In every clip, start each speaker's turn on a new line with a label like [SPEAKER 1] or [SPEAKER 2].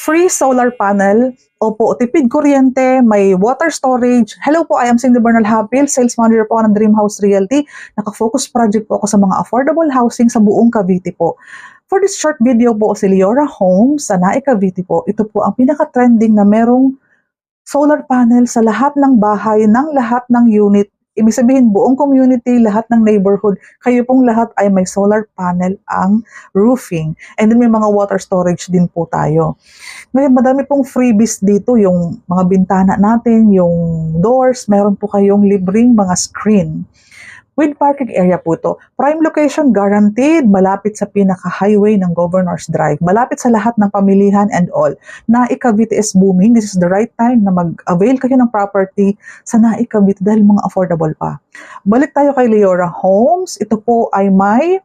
[SPEAKER 1] free solar panel, opo, tipid kuryente, may water storage. Hello po, I am Cindy Bernal Hapil, Sales Manager po ng Dream House Realty. Naka-focus project po ako sa mga affordable housing sa buong Cavite po. For this short video po, si Leora Homes sa Nae Cavite po, ito po ang pinaka-trending na merong solar panel sa lahat ng bahay, ng lahat ng unit. Ibig sabihin, buong community, lahat ng neighborhood, kayo pong lahat ay may solar panel ang roofing. And then may mga water storage din po tayo. Ngayon, madami pong freebies dito, yung mga bintana natin, yung doors, meron po kayong libreng mga screen. With parking area po ito. Prime location guaranteed, malapit sa pinaka-highway ng Governor's Drive, malapit sa lahat ng pamilihan and all. Nae Cavite is booming. This is the right time na mag-avail kayo ng property sa Nae Cavite dahil mga affordable pa. Balik tayo kay Leora Homes. Ito po ay may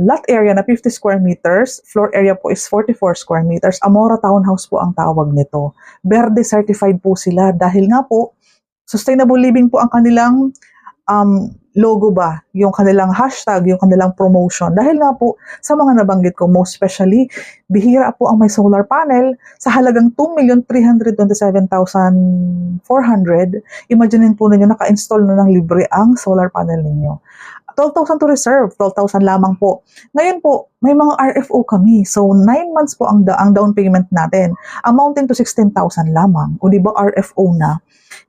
[SPEAKER 1] lot area na 50 square meters, floor area po is 44 square meters. Amora Townhouse po ang tawag nito. Verde certified po sila dahil nga po, sustainable living po ang kanilang logo ba, yung kanilang hashtag, yung kanilang promotion. Dahil nga po, sa mga nabanggit ko, most especially, bihira po ang may solar panel sa halagang 2,327,400. Imaginin po ninyo, naka-install na ng libre ang solar panel ninyo. 12,000 to reserve, 12,000 lamang po. Ngayon po, may mga RFO kami. So, 9 months po ang down payment natin, amounting to 16,000 lamang. O di ba RFO na?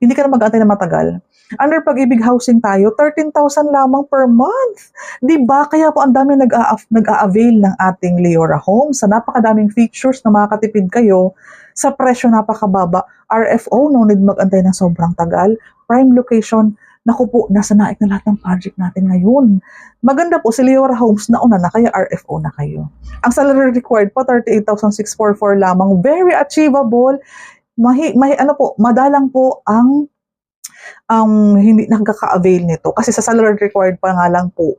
[SPEAKER 1] Hindi ka na mag-antay na matagal. Under Pag-ibig Housing tayo, 13,000 lamang per month. Di ba? Kaya po ang dami nag-a-avail ng ating Leora Homes sa napakadaming features na makakatipid kayo sa presyo napakababa. RFO, no need mag-antay ng sobrang tagal. Prime location, naku po, nasa naik na lahat ng project natin ngayon. Maganda po, si Leora Homes, nauna na kaya RFO na kayo. Ang salary required po, 38,644 lamang. Very achievable. Madalang po ang hindi nakaka-avail nito. Kasi sa salary required pa nga lang po,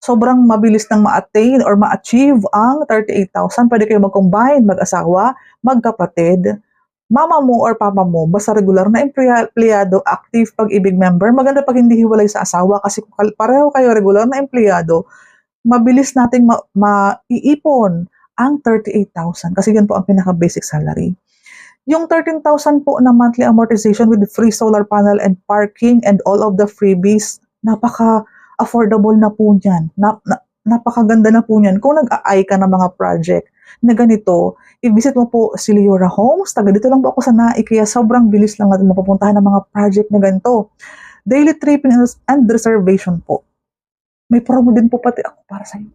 [SPEAKER 1] sobrang mabilis nang ma-attain or ma-achieve ang 38,000. Pwede kayo mag-combine, mag-asawa, magkapatid, mama mo or papa mo, basta regular na empleyado, active Pag-ibig member. Maganda pag hindi hiwalay sa asawa kasi kung pareho kayo regular na empleyado, mabilis nating maiipon ang 38,000 kasi yan po ang pinaka-basic salary. Yung 13,000 po na monthly amortization with free solar panel and parking and all of the freebies, napaka-affordable na po niyan. Napakaganda na po niyan. Kung nag-a-eye ka ng mga project na ganito, i-visit mo po si Leora Homes. Taga dito lang po ako sa Nae, kaya sobrang bilis lang natin mapupuntahan ng mga project na ganito. Daily tripping and reservation po. May promo din po pati ako para sa iyo.